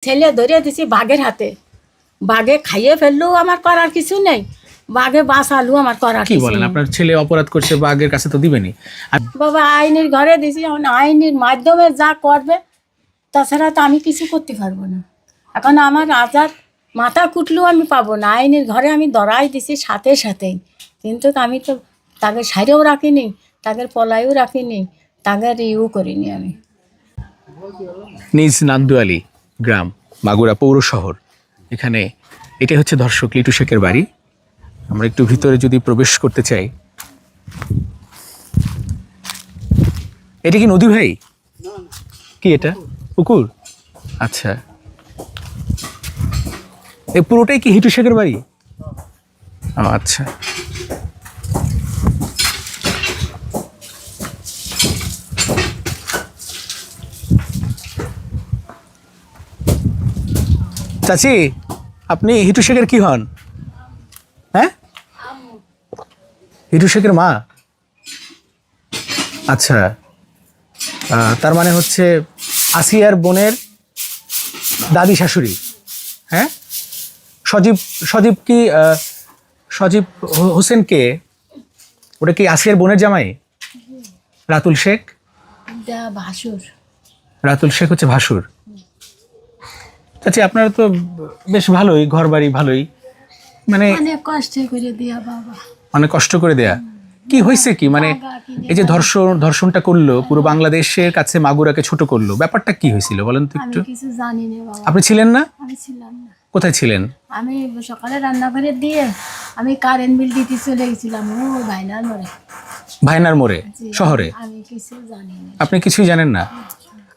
ছেলে ধরে দিছি বাঘের হাতে, বাঘে খাইয়ে ফেললেও আমার করার কিছু নেই, বাঘে বাঁচালেও আমার করার কি কিছু বলেন? নেই। আপনার ছেলে অপরাধ করছে, বাঘের কাছে তো দিবেনি। আর বাবা আইনের ঘরে দিছি, এখন আইনের মাধ্যমে যা করবে, তাছাড়া তো আমি কিছু করতে পারবো না। এখন আমার আজাদ মাথা কুটলেও আমি পাবো না, আইনের ঘরে আমি দড়াই দিছি সাথে সাথেই, কিন্তু আমি তো তাকে সাইরেও রাখিনি, তাদের পলাইও রাখিনি, তাদের ইউ করিনি আমি। নিজ নান্দুয়ালি গ্রাম, মাগুরা পৌর শহর, এখানে এটাই হচ্ছে ধর্ষক লিটু শেখের বাড়ি। আমরা একটু ভিতরে যদি প্রবেশ করতে চাই। এটা কি নদী ভাই? কি এটা পুকুর? আচ্ছা, এই পুরোটাই কি হিটু শেখের বাড়ি? ও আচ্ছা। চাচি, আপনি হিটু শেখের কি হন? হ্যাঁ, হিটু শেখের মা। আচ্ছা, তার মানে হচ্ছে আসিয়ার বোনের দাদি শাশুড়ি। হ্যাঁ, সজীব সজীব কি সজীব হোসেন কে? ওটা কি আসিয়ার বোনের জামাই? রাতুল শেখ। ভাসুর। রাতুল শেখ হচ্ছে ভাসুর। চাচি, আপনারা তো বেশ ভালোই, ঘর বাড়ি ভালোই, মানে অনেক কষ্ট করে দিয়া বাবা, অনেক কষ্ট করে দেয়া। কি হয়েছে কি, মানে এই যে ধর্ষণটা করলো, পুরো বাংলাদেশের কাছে মাগুরাকে ছোট করলো, ব্যাপারটা কি হয়েছিল বলেন তো আমি একটু? কিছু জানি না বাবা। আপনি ছিলেন না? আমি ছিলাম না। কোথায় ছিলেন? আমি সকালে রান্না করে দিয়ে আমি কারেন্ট বিল দিতে চলে গেছিলাম ও ভাইনার মোড়ে। ভাইনার মোড়ে শহরে? আমি কিছু জানি না। আপনি কিছুই জানেন না?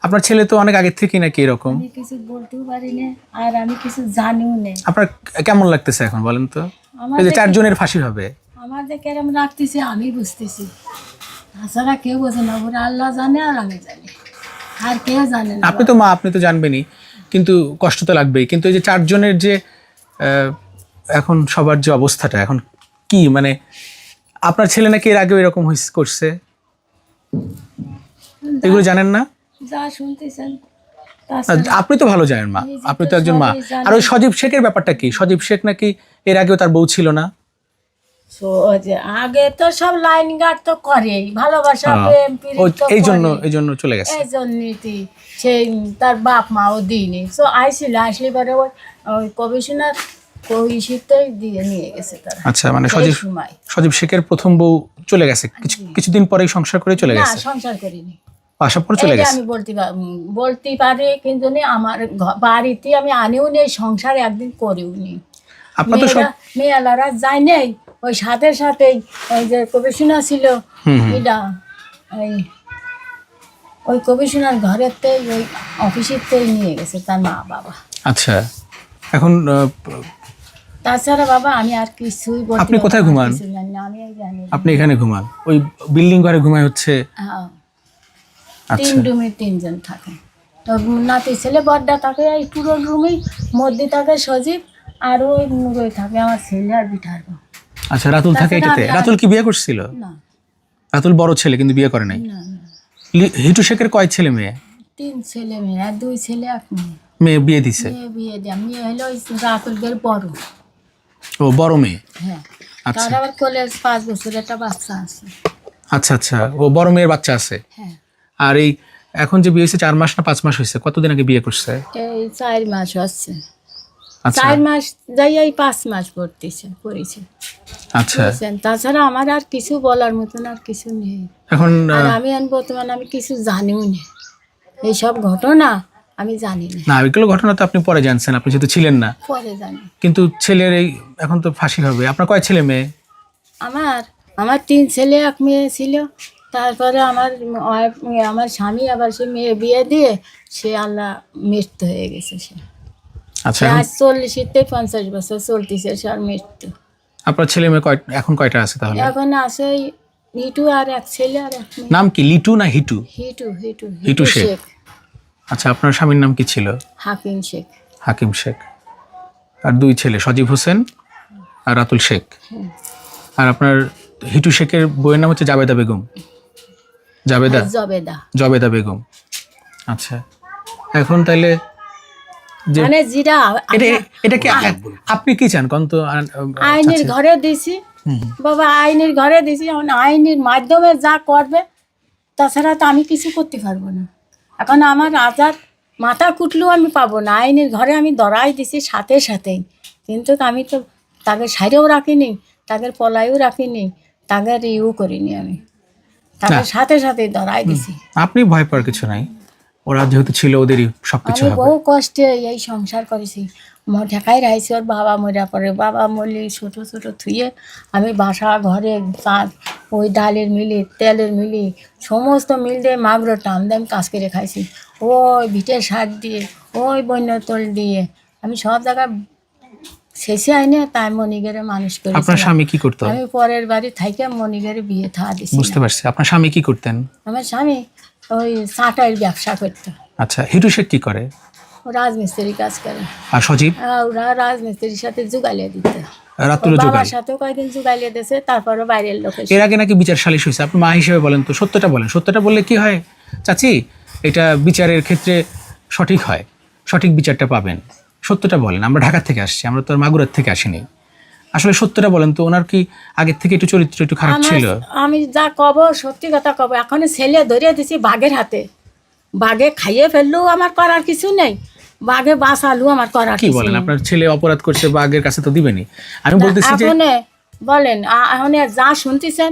আপনার ছেলে তো অনেক আগের থেকে নাকি এরকম? আমি কিছু বলতেও পারি না, আর আমি কিছু জানিও না। আপনার কেমন লাগতেছে এখন বলেন তো? আমার এই যে যে 4 জনের ফাঁসি হবে, আমার যে কেরম রাখতেছে আমি বুঝতেছি, তাছাড়া কেউ বোঝে না, ওরা আল্লাহ জানে আর আমি জানি, আর কেউ জানে না। আপনি তো মা, আপনি তো জানবেনই, কিন্তু কষ্ট তো লাগবেই। কিন্তু এই যে 4 জনের যে এখন সবার যে অবস্থাটা এখন কি, মানে আপনার ছেলে নাকি এর আগেও এরকম করছে, এগুলো জানেন না? যা শুনতেছেন আর আপনি তো ভালো জানেন মা, আপনি তো একজন মা। আর ওই সজীব শেখের ব্যাপারটা কি? সজীব শেখ নাকি এর আগেও তার বউ ছিল না? আগে তো সব লাইন গার্ড তো করেই, ভালোবাসা প্রেম প্রীতি তো এই জন্য করেই। চলে গেছে। এই জন্যই সেই তার বাপ মাও দিইনি, তো আইছিল, আসলে পরে ওই কমিশনার কইশিতেই দিয়ে নিয়ে গেছে তারা। আচ্ছা, মানে সেই সময় সজীব শেখের প্রথম বউ চলে গেছে, কিছুদিন পরেই সংসার করে চলে না, গেছে। সংসার করিনি। আসার পর চলে এই যে গেছে। আমি বলতে পারি, কিন্তু আমার বাড়িতে আমি আনিও নেই, সংসার একদিন করিও নি। আপনার তো সব মেয়েলারা যায় নেই, ওই সাথে সাথেই ওই যে কমিশনার ছিল এটা, ওই কমিশনার ঘরেতেই ওই অফিসেতেই নিয়ে গেছে তার মা বাবা। আচ্ছা, এখন তাছাড়া বাবা আমি আর কিছুই বলতে আপনি কোথায় ঘুমান? কিছু জানি না, আমি এই জানি না। আপনি এখানে ঘুমান, ওই বিল্ডিং ঘরে ঘুমায় হচ্ছে? হ্যাঁ, আচ্ছা, 3 রুমে 3 জন থাকে, তো নাতি ছেলে বড়টা থাকে এই পুরো রুমেই, মধ্যে থাকে সজীব, আর ওই মুরই থাকে আমার ছেলে আর বিঠার বউ। আচ্ছা, রাতুল থাকে এটাতে? রাতুল কি বিয়ে করছিল? না রাতুল বড় ছেলে কিন্তু বিয়ে করে নাই। না না, হিটু শেখের কয় ছেলে মেয়ে? 3 ছেলে মেয়ে, আর 2 ছেলে 1 মেয়ে। মেয়ে বিয়ে দিছে? মেয়ে বিয়ে দেয়া, মেয়ে হলো ওই রাতুলদের বড়। ও বড় মেয়ে। হ্যাঁ, আচ্ছা তার আবার কলেজ 5 বছরের একটা বাচ্চা আছে। আচ্ছা আচ্ছা, ও বড় মেয়ের বাচ্চা আছে। হ্যাঁ, আর এই এখন যে বিয়ে হয়েছে 4 মাস না 5 মাস হয়েছে, কতদিন আগে বিয়ে করছে? এই 4 মাস হচ্ছে। আচ্ছা 4 মাস যাই এই 5 মাস পড়েছে। আচ্ছা, বুঝছেন? তাছাড়া আমার আর কিছু বলার মতন আর কিছু নেই। এখন আর আমি বর্তমানে আমি কিছু জানিও না, এইসব ঘটনা আমি জানি না, না, এগুলো ঘটনা তো আপনি পরে জানছেন, আপনি যেহেতু ছিলেন না। পরে জানি। কিন্তু ছেলের এই এখন তো ফাঁসি হবে। আপনার কয় ছেলে মেয়ে? আমার 3 ছেলে 1 মেয়ে ছিল। তারপরে আমার স্বামী আবার সে মেয়ে বিয়ে দিয়ে সে আল্লাহ মৃত্যু হয়ে গেছে। সে আচ্ছা, আজ 40-50 বছর চলতেছে সে আর মৃত্যু। আপনার ছেলে মেয়ে এখন কয়টা আছে তাহলে? এখন আছে হিটু আর 1 ছেলে আর 1 মেয়ে। নাম কি, লিটু না হিটু? হিটু শেখ। শেখ। আচ্ছা, আপনার স্বামীর নাম কি ছিল? হাকিম শেখ। হাকিম শেখ। আর 2 ছেলে, সজীব হোসেন আর রাতুল শেখ। আর আপনার হিটু শেখের বইয়ের নাম হচ্ছে জাবেদা বেগম। জবেদা। জবেদা বেগম। আচ্ছা, এখন তাইলে যে মানে যেটা এটা এটা কি আপনি কি চান কোন তো আইনের ঘরে দিছি বাবা, আইনের ঘরে দিছি, এখন আইনের মাধ্যমে যা করবে, তাছাড়া তো আমি কিছু করতে পারবো না। এখন আমার আজাদ মাথা কুটলেও আমি পাবো না, আইনের ঘরে আমি ধরাই দিছি সাথে সাথেই, কিন্তু আমি তো তাদের সাইডেও রাখিনি, তাদের পলাইও রাখিনি, তাদের ইউ করিনি, আমি তাদের সাথে সাথেই ধরাই দিছি। আপনি ভয় পাওয়ার কিছু নাই, ওরা যেহেতু ছিল ওদেরই সবকিছু আমি হবে। বহু কষ্টে এই সংসার করেছি, ঢাকায় রাইছি, ওর বাবা মরা পরে, বাবা মরলে ছোটো ছোটো থুয়ে আমি বাসা ঘরে ওই ডালের মিলি, তেলের মিলি, সমস্ত মিল দিয়ে মাগুর টান দিয়ে আমি কাজ করে খাইছি, ওই ভিটের শাক দিয়ে, ওই বন্যতল দিয়ে, আমি সব জায়গায় শেষে আইনে তাই মনিগেরে মানুষ করেছি। আপনার স্বামী কি করতো? আমি পরের বাড়ি থাইকে মনিগেরে বিয়ে থা দিছি। বুঝতে পারছি। আপনার স্বামী কি করতেন? আমার স্বামী ওই চাটাইয়ের ব্যবসা করতো। আচ্ছা, হিটু শেখ কি করে? ও রাজমিস্ত্রি কাজ করে। আর সজীব? ওরা রাজমিস্ত্রির সাথে জুগালিয়ে দিতে, রাতুল বাবার জোগাড়। সাথেও কয়েকদিন জুগালিয়ে দিয়েছে, তারপরে বাইরের লোক এসে। এর আগে নাকি বিচার সালিশ হয়েছে। আপনি মা হিসেবে বলেন তো, সত্যটা বলেন। সত্যটা বললে কি হয় চাচি, এটা বিচারের ক্ষেত্রে সঠিক হয়, সঠিক বিচারটা পাবেন। সত্যটা বলেন। আমরা ঢাকা থেকে আসছি, আমরা তো আর মাগুরার থেকে আসিনি। আসলে সত্যটা বলেন তো, ওনার কি আগের থেকে একটু চরিত্র একটু খারাপ ছিল? আমি যা কব সত্যি কথা কব, এখন ছেলে ধরিয়ে দিছি বাঘের হাতে, বাঘে খাইয়ে ফেললেও আমার করার কিছু নেই, বাঘে বাঁচালু আমার করার কি কিছু বলেন? নেই। আপনার ছেলে অপরাধ করছে, বাঘের কাছে তো দিবেনি। আমি বলতেছি যে এখন বলেন, এখন যা শুনতেছেন,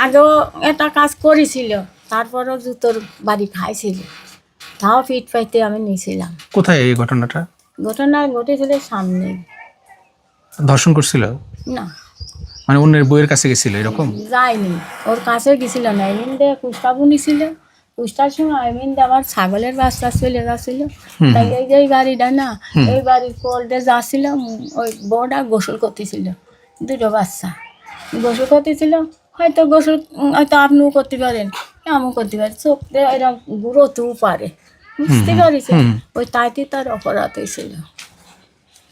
আগেও একটা কাজ করেছিল, তারপরেও জুতোর বাড়ি খাইছিল, তাও পিঠ পাইতে আমি নিয়েছিলাম। কোথায় এই ঘটনাটা? ঘটনা ঘটেছিল সামনে। ধর্ষণ করছিল? না, মানে অন্যের বইয়ের কাছে গেছিল এরকম? যায়নি, ওর কাছে গেছিল না, এমনিতে কুষ্টাবু নিছিল, কুষ্টার সময় এমনিতে আমার ছাগলের বাচ্চা চলে যাচ্ছিল, তাই এই যে গাড়িটা না, এই বাড়ির কোল্ডে যাচ্ছিল, ওই বউটা গোসল করতেছিল, দুটো বাচ্চা গোসল করতেছিল, হয়তো গোসল হয়তো আপনিও করতে পারেন, আমিও করতে পারি, চোখ দিয়ে এরকম গুঁড়ো তু পারে, বুঝতে পারিস, ওই তাইতে তার অপরাধ হয়েছিল।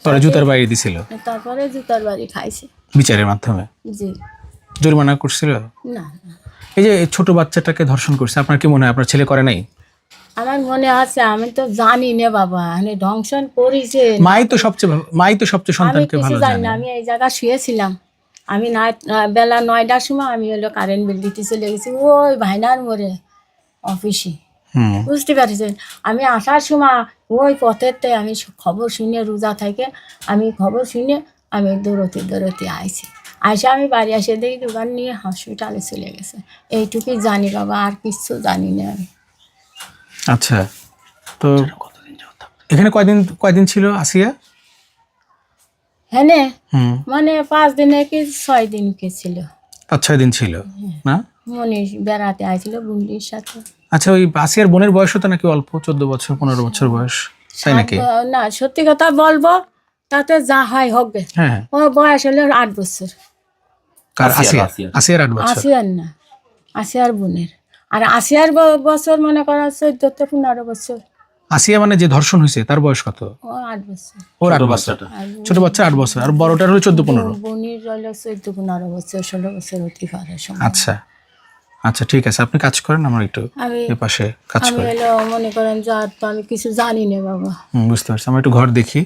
পরে জুতার বাইরে দিছিল, তারপরে জুতার বাড়ি খাইছে বিচারের মাধ্যমে। জি। জরিমানা করছিল? না, এই যে ছোট বাচ্চাটাকে ধর্ষণ করছে, আপনার কি মনে হয় আপনার ছেলে করে নাই? আমার মনে আছে, আমি তো জানি না বাবা, মানে ধ্বংসন করেছে, মাই তো সবচেয়ে আমি সন্তানকে কিছু ভালো জানি জানে। না। আমি এই জায়গায় শুয়েছিলাম, আমি বেলা 9টার সময় আমি হলো কারেন্ট বিল দিতে চলে গেছি ওই ভাইনার মোড়ে অফিসে, বুঝতে পারছেন। আমি আসার সময় ওই পথেতে আমি খবর শুনে, রোজা থেকে আমি খবর শুনে আমি দৌড়তে আইছি, আইসা আমি বাড়ি এসে দেখি দোকান নিয়ে হসপিটালে চলে গেছে। এইটুকুই জানি বাবা, আর কিছু জানি না আমি। আচ্ছা, তো এখানে কয়দিন ছিল আসিয়া? হ্যাঁ, মানে 5 দিনে কি 6 দিন কে ছিল, 5-6 দিন ছিল না? মনীষ বেড়াতে আইছিল বুন্ডির সাথে। আচ্ছা, ওই আসিয়ার বোনের বয়স তো নাকি অল্প, 14 বছর 15 বছর বয়স, তাই নাকি? না, সত্যি কথা বলবো, তাতে যা হয় হবে। হ্যাঁ। ওর বয়স হলো 8 বছর। কার? আসিয়ার 8 বছর? আসিয়ার না, আসিয়ার বোনের। আর আসিয়ার বছর মনে করা 14-15 বছর। আসিয়া মানে যে ধর্ষণ হয়েছে তার বয়স কত? ও 8 বছর। ওর 8 বছর, ছোট বাচ্চা 8 বছর, আর বড়টার হলো 14-15। বোনের হলো 14-15 বছর, 16 বছর অতি পারে সময়। আচ্ছা আচ্ছা, ঠিক আছে, আপনি কাজ করেন, আমরা একটু আমি- এই পাশে কাজ আমি করি। হলো মনে করেন যা, তো আমি কিছু জানি না বাবা। বুঝতে পারছি। আমরা একটু ঘর দেখি।